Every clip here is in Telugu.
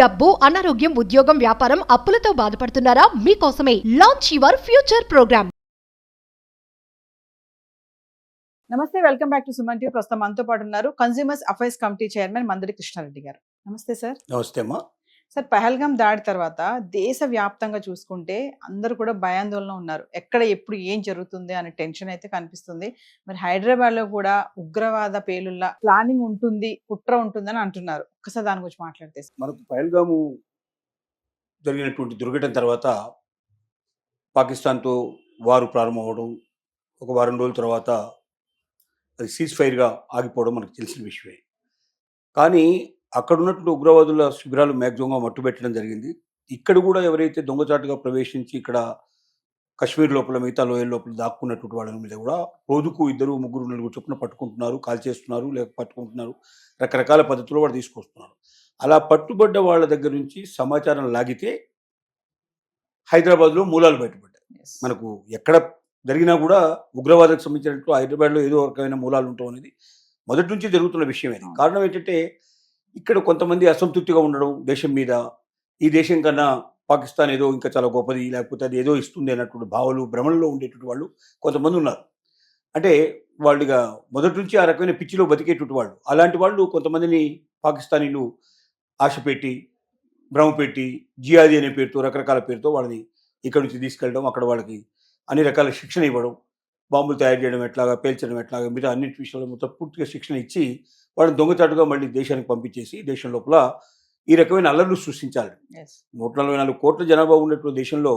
డబ్బు, అనారోగ్యం, ఉద్యోగం, వ్యాపారం, అప్పులతో బాధపడుతున్నారా? మీకోసమే లాంచ్ యువర్ ఫ్యూచర్ ప్రోగ్రామ్. నమస్తే, welcome back to Suman TV. ప్రస్తుతం మనతో పాటు ఉన్నారు consumers affairs committee chairman Mandadi Krishna Reddy గారు. నమస్తే సార్. నమస్తే అమ్మా. సార్, పహల్గాం దాడి తర్వాత దేశ వ్యాప్తంగా చూసుకుంటే అందరూ కూడా భయాందోళన ఉన్నారు. ఎక్కడ ఎప్పుడు ఏం జరుగుతుంది అనే టెన్షన్ అయితే కనిపిస్తుంది. మరి హైదరాబాద్ లో కూడా ఉగ్రవాద పేలుళ్ళ ప్లానింగ్ ఉంటుంది, కుట్ర ఉంటుందని అంటున్నారు. ఒక్కసారి దాని గురించి మాట్లాడితే సార్. మనకు పహల్గాము జరిగినటువంటి దుర్ఘటన తర్వాత పాకిస్తాన్తో వారు ప్రారంభమవడం, ఒక వారం రోజుల తర్వాత అది సీజ్ ఫైర్గా ఆగిపోవడం మనకు తెలిసిన విషయమే. కానీ అక్కడ ఉన్నటువంటి ఉగ్రవాదుల శిబిరాలు మ్యాక్సిమంగా మట్టుబెట్టడం జరిగింది. ఇక్కడ కూడా ఎవరైతే దొంగచాటుగా ప్రవేశించి ఇక్కడ కశ్మీర్ లోపల, మిగతా లోయల లోపల దాక్కున్నటువంటి వాళ్ళ మీద కూడా రోజుకు 2, 3, 4 చొప్పున పట్టుకుంటున్నారు, కాల్ చేస్తున్నారు, లేక పట్టుకుంటున్నారు. రకరకాల పద్ధతుల్లో వాడు తీసుకొస్తున్నారు. అలా పట్టుబడ్డ వాళ్ళ దగ్గర నుంచి సమాచారం లాగితే హైదరాబాద్లో మూలాలు బయటపడ్డాయి. మనకు ఎక్కడ జరిగినా కూడా ఉగ్రవాదానికి సంబంధించినట్టు హైదరాబాద్లో ఏదో రకమైన మూలాలు ఉంటాం అనేది మొదటి నుంచి జరుగుతున్న విషయమే. కారణం ఏంటంటే ఇక్కడ కొంతమంది అసంతృప్తిగా ఉండడం దేశం మీద, ఈ దేశం కన్నా పాకిస్తాన్ ఏదో ఇంకా చాలా గొప్పది, లేకపోతే అది ఏదో ఇస్తుంది అన్నటువంటి భావాలు, భ్రమల్లో ఉండేటువంటి వాళ్ళు కొంతమంది ఉన్నారు. అంటే వాళ్ళుగా మొదటి నుంచి ఆ రకమైన పిచ్చిలో బతికేటువంటి వాళ్ళు. అలాంటి వాళ్ళు కొంతమందిని పాకిస్తానీలు ఆశపెట్టి, భ్రమపెట్టి, జియాది అనే పేరుతో, రకరకాల పేరుతో వాళ్ళని ఇక్కడి నుంచి తీసుకెళ్ళడం, అక్కడ వాళ్ళకి అన్ని రకాల శిక్షణ ఇవ్వడం, బాంబులు తయారు చేయడం ఎట్లాగా, పేల్చడం ఎట్లాగా, మిగతా అన్నింటి విషయాల్లో మొత్తం పూర్తిగా శిక్షణ ఇచ్చి వాళ్ళని దొంగచాటుగా మళ్ళీ దేశానికి పంపించేసి దేశం లోపల ఈ రకమైన అల్లర్లు సృష్టించాలి. 144 కోట్ల జనాభా ఉన్నటువంటి దేశంలో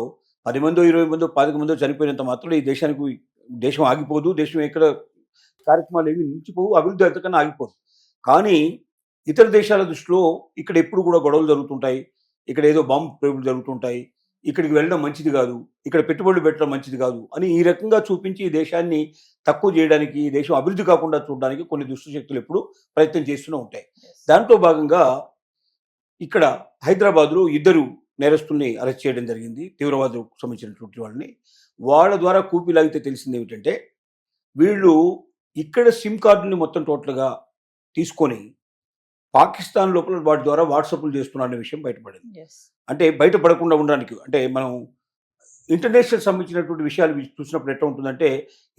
10 మందో, 20 మందో, 25 మందో చనిపోయినంత మాత్రం ఈ దేశం ఆగిపోదు. దేశం ఎక్కడ కార్యక్రమాలు ఏమి నిలిచిపోవు, అభివృద్ధి అంతకన్నా ఆగిపోదు. కానీ ఇతర దేశాల దృష్టిలో ఇక్కడ ఎప్పుడు కూడా గొడవలు జరుగుతుంటాయి, ఇక్కడ ఏదో బాంబు ప్రయోగాలు జరుగుతుంటాయి, ఇక్కడికి వెళ్ళడం మంచిది కాదు, ఇక్కడ పెట్టుబడులు పెట్టడం మంచిది కాదు అని ఈ రకంగా చూపించి ఈ దేశాన్ని తక్కువ చేయడానికి, ఈ దేశం అభివృద్ధి కాకుండా చూడడానికి కొన్ని దుష్టశక్తులు ఎప్పుడు ప్రయత్నం చేస్తూనే ఉంటాయి. దాంట్లో భాగంగా ఇక్కడ హైదరాబాద్లో 2 నేరస్తుల్ని అరెస్ట్ చేయడం జరిగింది, తీవ్రవాదులకు సంబంధించినటువంటి వాళ్ళని. వాళ్ళ ద్వారా కూపిలాగితే తెలిసింది ఏమిటంటే వీళ్ళు ఇక్కడ సిమ్ కార్డుని మొత్తం టోటల్గా తీసుకొని పాకిస్తాన్ లోపల వాటి ద్వారా వాట్సాప్లు చేస్తున్నారనే విషయం బయటపడింది. అంటే బయటపడకుండా ఉండడానికి, అంటే మనం ఇంటర్నేషనల్ సంబంధించినటువంటి విషయాలు చూసినప్పుడు ఎట్లా ఉంటుందంటే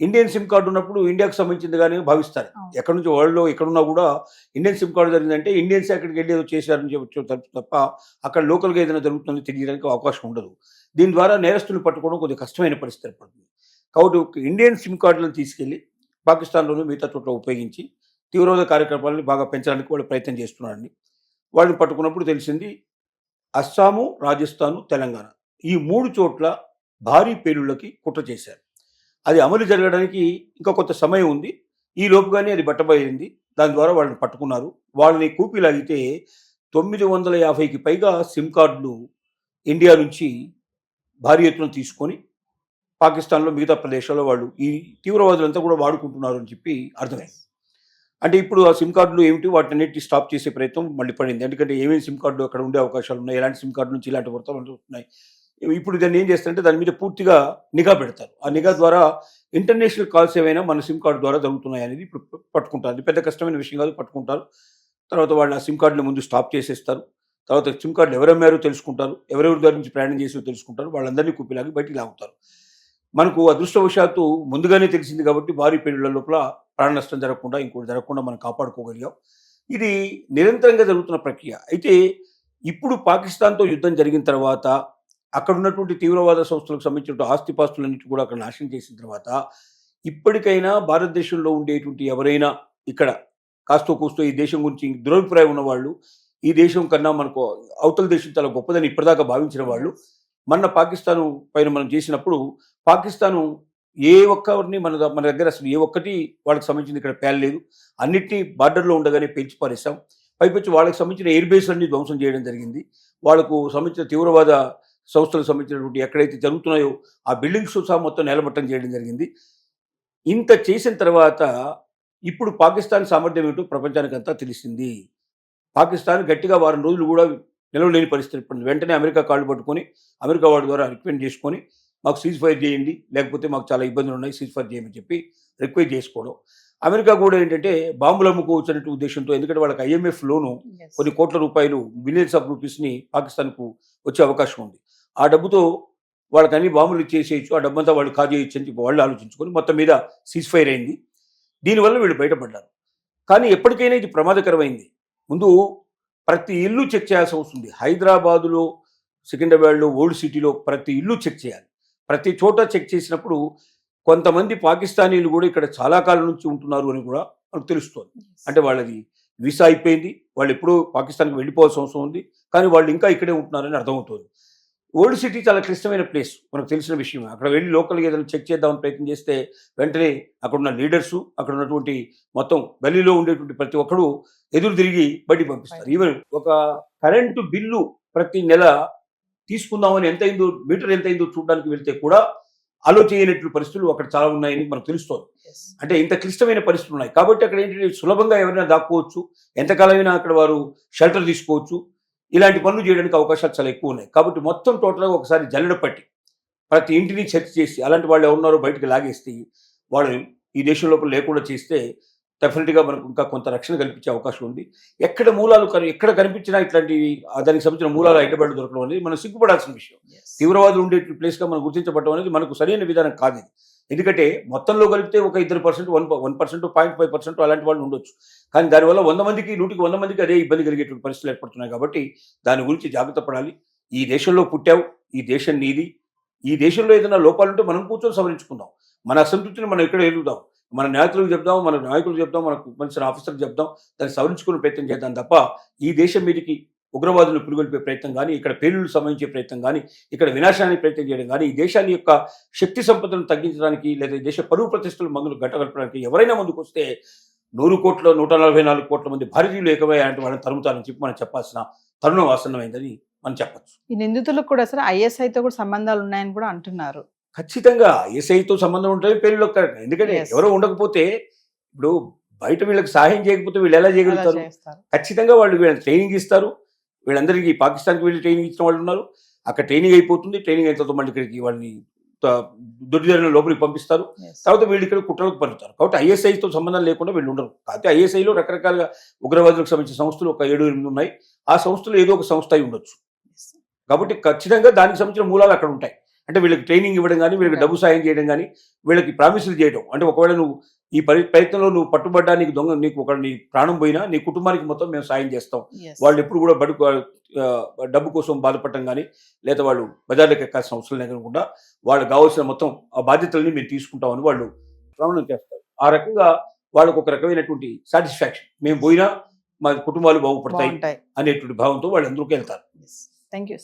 ఇండియన్ సిమ్ కార్డు ఉన్నప్పుడు ఇండియాకు సంబంధించింది కానీ భావిస్తారు. ఎక్కడి నుంచి వరల్డ్లో ఎక్కడున్నా కూడా ఇండియన్ సిమ్ కార్డు జరిగిందంటే ఇండియన్స్ అక్కడికి వెళ్ళి ఏదో చేశారని చెప్పి తప్ప అక్కడ లోకల్గా ఏదైనా జరుగుతుందని తెలియడానికి అవకాశం ఉండదు. దీని ద్వారా నేరస్తులు పట్టుకోవడం కొద్దిగా కష్టమైన పరిస్థితి ఏర్పడుతుంది. కాబట్టి ఇండియన్ సిమ్ కార్డులను తీసుకెళ్లి పాకిస్తాన్లోనూ మిగతా చోట్ల ఉపయోగించి తీవ్రవాద కార్యకలాపాలను బాగా పెంచడానికి వాళ్ళు ప్రయత్నం చేస్తున్నారని వాళ్ళని పట్టుకున్నప్పుడు తెలిసింది అస్సాము, రాజస్థాను, తెలంగాణ ఈ 3 చోట్ల భారీ పేలుళ్ళకి కుట్ర చేశారు. అది అమలు జరగడానికి ఇంకా కొంత సమయం ఉంది. ఈ లోపుగానే అది బట్టబయలింది. దాని ద్వారా వాళ్ళని పట్టుకున్నారు. వాళ్ళని కూపిలాగితే 950కి పైగా సిమ్ కార్డులు ఇండియా నుంచి భారీ ఎత్తున తీసుకొని పాకిస్తాన్లో మిగతా ప్రదేశాల్లో వాళ్ళు ఈ తీవ్రవాదులంతా కూడా వాడుకుంటున్నారు అని చెప్పి అర్థమైంది. అంటే ఇప్పుడు ఆ సిమ్ కార్డులు ఏమిటి, వాటిన్నిటిని స్టాప్ చేసే ప్రయత్నం మళ్ళీ పడింది. ఎందుకంటే ఏమేమి సిమ్ కార్డులు అక్కడ ఉండే అవకాశాలు ఉన్నాయి, ఎలాంటి సిమ్ కార్డు నుంచి ఇలాంటి వర్తమానాలు వస్తున్నాయి. ఇప్పుడు దాన్ని ఏం చేస్తారంటే దాని మీద పూర్తిగా నిఘా పెడతారు. ఆ నిఘా ద్వారా ఇంటర్నేషనల్ కాల్స్ ఏమైనా మన సిమ్ కార్డు ద్వారా జరుగుతున్నాయి అనేది ఇప్పుడు పట్టుకుంటారు. అది పెద్ద కష్టమైన విషయం కాదు, పట్టుకుంటారు. తర్వాత వాళ్ళు ఆ సిమ్ కార్డుని ముందు స్టాప్ చేసేస్తారు. తర్వాత సిమ్ కార్డులు ఎవరమ్మారో తెలుసుకుంటారు, ఎవరెవరి ద్వారా నుంచి ప్రయాణం చేసో తెలుసుకుంటారు. వాళ్ళందరినీ కుప్పిలాగి బయటికి లాగుతారు. మనకు అదృష్టవశాత్తు ముందుగానే తెలిసింది కాబట్టి భారీ పేలుళ్ల లోపల ప్రాణ నష్టం జరగకుండా, ఇంకోటి జరగకుండా మనం కాపాడుకోగలిగాం. ఇది నిరంతరంగా జరుగుతున్న ప్రక్రియ. అయితే ఇప్పుడు పాకిస్తాన్తో యుద్ధం జరిగిన తర్వాత అక్కడ ఉన్నటువంటి తీవ్రవాద సంస్థలకు సంబంధించిన ఆస్తిపాస్తులన్నిటి కూడా అక్కడ నాశనం చేసిన తర్వాత ఇప్పటికైనా భారతదేశంలో ఉండేటువంటి ఎవరైనా ఇక్కడ కాస్తో కూస్తో ఈ దేశం గురించి దురభిప్రాయం ఉన్నవాళ్ళు, ఈ దేశం కన్నా మనకు అవతల దేశం చాలా గొప్పదని ఇప్పటిదాకా భావించిన వాళ్ళు మన పాకిస్తాను పైన మనం చేసినప్పుడు పాకిస్తాను ఏ ఒక్కరిని మన దగ్గర అసలు ఏ ఒక్కటి వాళ్ళకి సంబంధించింది ఇక్కడ పేలలేదు. అన్నిటినీ బార్డర్లో ఉండగానే పెంచి పారేస్తాం. పైపచ్చి వాళ్ళకి సంబంధించిన ఎయిర్ బేస్లన్నీ ధ్వంసం చేయడం జరిగింది. వాళ్ళకు సంబంధించిన తీవ్రవాద సంస్థలకు సంబంధించినటువంటి ఎక్కడైతే జరుగుతున్నాయో ఆ బిల్డింగ్స్ సహా మొత్తం నేలమట్టం చేయడం జరిగింది. ఇంత చేసిన తర్వాత ఇప్పుడు పాకిస్తాన్ సామర్థ్యం ఏమిటో ప్రపంచానికి అంతా తెలిసింది. పాకిస్తాన్ గట్టిగా వారం రోజులు కూడా నిలవలేని పరిస్థితి ఏర్పడింది. వెంటనే అమెరికా కాళ్ళు పట్టుకొని అమెరికా వాడి ద్వారా రికమెండ్ చేసుకొని మాకు సీజ్ ఫైర్ చేయండి, లేకపోతే మాకు చాలా ఇబ్బందులు ఉన్నాయి, సీజ్ ఫైర్ చేయమని చెప్పి రిక్వెస్ట్ చేసుకోవడం. అమెరికా కూడా ఏంటంటే బాంబులు అమ్ముకోవచ్చు అనే ఉద్దేశంతో, ఎందుకంటే వాళ్ళకి IMF లోను Yes. కొన్ని కోట్ల రూపాయలు బిలియన్స్ ఆఫ్ రూపీస్ని పాకిస్తాన్కు వచ్చే అవకాశం ఉంది. ఆ డబ్బుతో వాళ్ళకి అన్ని బాంబులు ఇచ్చేసేయచ్చు, ఆ డబ్బంతా వాళ్ళు కాజేయచ్చు అని చెప్పి వాళ్ళు ఆలోచించుకొని మొత్తం మీద సీజ్ ఫైర్ అయింది. దీనివల్ల వీళ్ళు బయటపడ్డారు. కానీ ఎప్పటికైనా ఇది ప్రమాదకరమైంది. ముందు ప్రతి ఇల్లు చెక్ చేయాల్సి వస్తుంది. హైదరాబాదులో, సికింద్రాబాద్లో, ఓల్డ్ సిటీలో ప్రతి ఇల్లు చెక్ చేయాలి. ప్రతి చోట చెక్ చేసినప్పుడు కొంతమంది పాకిస్తానీలు కూడా ఇక్కడ చాలా కాలం నుంచి ఉంటున్నారు అని కూడా మనకు తెలుస్తుంది. Yes. అంటే వాళ్ళది వీసా అయిపోయింది, వాళ్ళు ఎప్పుడూ పాకిస్తాన్కి వెళ్ళిపోవాల్సిన అవసరం ఉంది, కానీ వాళ్ళు ఇంకా ఇక్కడే ఉంటున్నారని అర్థమవుతుంది. ఓల్డ్ సిటీ చాలా క్లిష్టమైన ప్లేస్, మనకు తెలిసిన విషయం. అక్కడ వెళ్ళి లోకల్గా ఏదైనా చెక్ చేద్దామని ప్రయత్నం చేస్తే వెంటనే అక్కడ ఉన్న లీడర్సు, అక్కడ ఉన్నటువంటి మొత్తం గల్లీలో ఉండేటువంటి ప్రతి ఒక్కడు ఎదురు తిరిగి బయటికి పంపిస్తారు. ఈవెన్ ఒక కరెంటు బిల్లు ప్రతి నెల తీసుకుందామని మీటర్ ఎంత అయిందో చూడడానికి వెళ్తే కూడా ఆలోచించినట్లు పరిస్థితులు అక్కడ చాలా ఉన్నాయని మనకు తెలుస్తోంది. Yes. అంటే ఇంత క్లిష్టమైన పరిస్థితులు ఉన్నాయి కాబట్టి అక్కడ ఏంటంటే సులభంగా ఎవరైనా దాక్కోవచ్చు, ఎంతకాలమైనా అక్కడ వారు షెల్టర్ తీసుకోవచ్చు, ఇలాంటి పనులు చేయడానికి అవకాశాలు చాలా ఎక్కువ ఉన్నాయి. కాబట్టి మొత్తం టోటల్గా ఒకసారి జల్లెడ పట్టి ప్రతి ఇంటిని చెక్ చేసి అలాంటి వాళ్ళు ఎవరున్నారో బయటకు లాగేస్తే వాళ్ళు ఈ దేశం లోపల లేకుండా చేస్తే డెఫినెట్గా మనకు ఇంకా కొంత రక్షణ కల్పించే అవకాశం ఉంది. ఎక్కడ మూలాలు ఎక్కడ కనిపించినా ఇట్లాంటి దానికి సంబంధించిన మూలాలు హైదరాబాద్ దొరకడం అనేది మనం సిగ్గుపడాల్సిన విషయం. Yes. తీవ్రవాదులు ఉండే ప్లేస్గా మనం గుర్తించబడడం అనేది మనకు సరైన విధానం కాదు ఇది. ఎందుకంటే మొత్తంలో కలిపితే ఒక 2%, 1%, 0.5% అలాంటి వాళ్ళు ఉండొచ్చు. కానీ దానివల్ల 100 మందికి 100కి 100 మందికి అదే ఇబ్బంది కలిగేటువంటి పరిస్థితులు ఏర్పడుతున్నాయి. కాబట్టి దాని గురించి జాగ్రత్త పడాలి. ఈ దేశంలో పుట్టావు, ఈ దేశం నీది. ఈ దేశంలో ఏదైనా లోపాలుంటే మనం కూర్చొని సవరించుకుందాం. మన అసంతృప్తిని మనం ఇక్కడ ఎదుగుదాం, మన నాయకులకు చెప్దాం, మన నాయకులకు చెప్దాం, మనకు మంచి ఆఫీసర్కి చెప్దాం, దాన్ని సవరించుకునే ప్రయత్నం చేద్దాం తప్ప ఈ దేశం మీదకి ఉగ్రవాదులను పురుగొల్పే ప్రయత్నం కానీ, ఇక్కడ పేలుళ్లు సంబంధించే ప్రయత్నం కానీ, ఇక్కడ వినాశానికి ప్రయత్నం చేయడం కానీ, ఈ దేశాన్ని యొక్క శక్తి సంపదను తగ్గించడానికి లేదా ఈ దేశ పరువు ప్రతిష్టలు మందులు గట్టగలపడానికి ఎవరైనా ముందుకు వస్తే 100 కోట్ల 144 కోట్ల మంది భారతీయులు ఏకమై అంటే వాళ్ళని తరుముతారని చెప్పి మనం చెప్పాల్సిన తరుణం ఆసన్నమైందని మనం చెప్పచ్చు. ఈ నిందితులకు కూడా సార్ ISIతో కూడా సంబంధాలు ఉన్నాయని కూడా అంటున్నారు. ఖచ్చితంగా ISIతో సంబంధం ఉంటుంది పేలులో. ఎందుకంటే Yes. ఎవరో ఉండకపోతే ఇప్పుడు బయట వీళ్ళకి సహాయం చేయకపోతే వీళ్ళు ఎలా అలా చేయగలుగుతారు? చేస్తారు. ఖచ్చితంగా వాళ్ళు వీళ్ళకి ట్రైనింగ్ ఇస్తారు. వీళ్ళందరికీ పాకిస్తాన్కి వెళ్ళి ట్రైనింగ్ ఇచ్చిన వాళ్ళు ఉన్నారు. అక్కడ ట్రైనింగ్ అయిపోతుంది. ట్రైనింగ్ అయిన తర్వాత మళ్ళీ ఇక్కడికి వాళ్ళని దొడ్డిదారిన లోపలికి పంపిస్తారు. Yes. తర్వాత వీళ్ళు ఇక్కడ కుట్రలకు పలుతారు. కాబట్టి ISIతో సంబంధం లేకుండా వీళ్ళు ఉండరు. కాకపోతే ISIలో రకరకాలుగా ఉగ్రవాదులకు సంబంధించిన సంస్థలు ఒక 7-8 ఉన్నాయి. ఆ సంస్థలు ఏదో ఒక సంస్థ అయి ఉండొచ్చు. Yes. కాబట్టి ఖచ్చితంగా దానికి సంబంధించిన మూలాలు అక్కడ ఉంటాయి. అంటే వీళ్ళకి ట్రైనింగ్ ఇవ్వడం కానీ, వీళ్ళకి డబ్బు సాయం చేయడం కానీ, వీళ్ళకి ప్రామిసులు చేయడం. అంటే ఒకవేళ నువ్వు ఈ ప్రయత్నంలో నువ్వు పట్టుబడ్డా, నీకు ఒక నీ ప్రాణం పోయినా నీ కుటుంబానికి మొత్తం మేము సాయం చేస్తాం. Yes. వాళ్ళు ఎప్పుడు కూడా డబ్బు కోసం బాధపడటం కానీ, లేదా వాళ్ళు బజార్లకు ఎక్కాల్సిన అవసరం లేకుండా వాళ్ళకి కావాల్సిన మొత్తం ఆ బాధ్యతల్ని మేము తీసుకుంటామని వాళ్ళు ప్రమాణం చేస్తారు. ఆ రకంగా వాళ్ళకు ఒక రకమైనటువంటి సాటిస్ఫాక్షన్, మేము పోయినా మా కుటుంబాలు బాగుపడతాయి బాగుంటాయి. అనేటువంటి భావంతో వాళ్ళు అందరికీ వెళ్తారు. Yes. Thank you.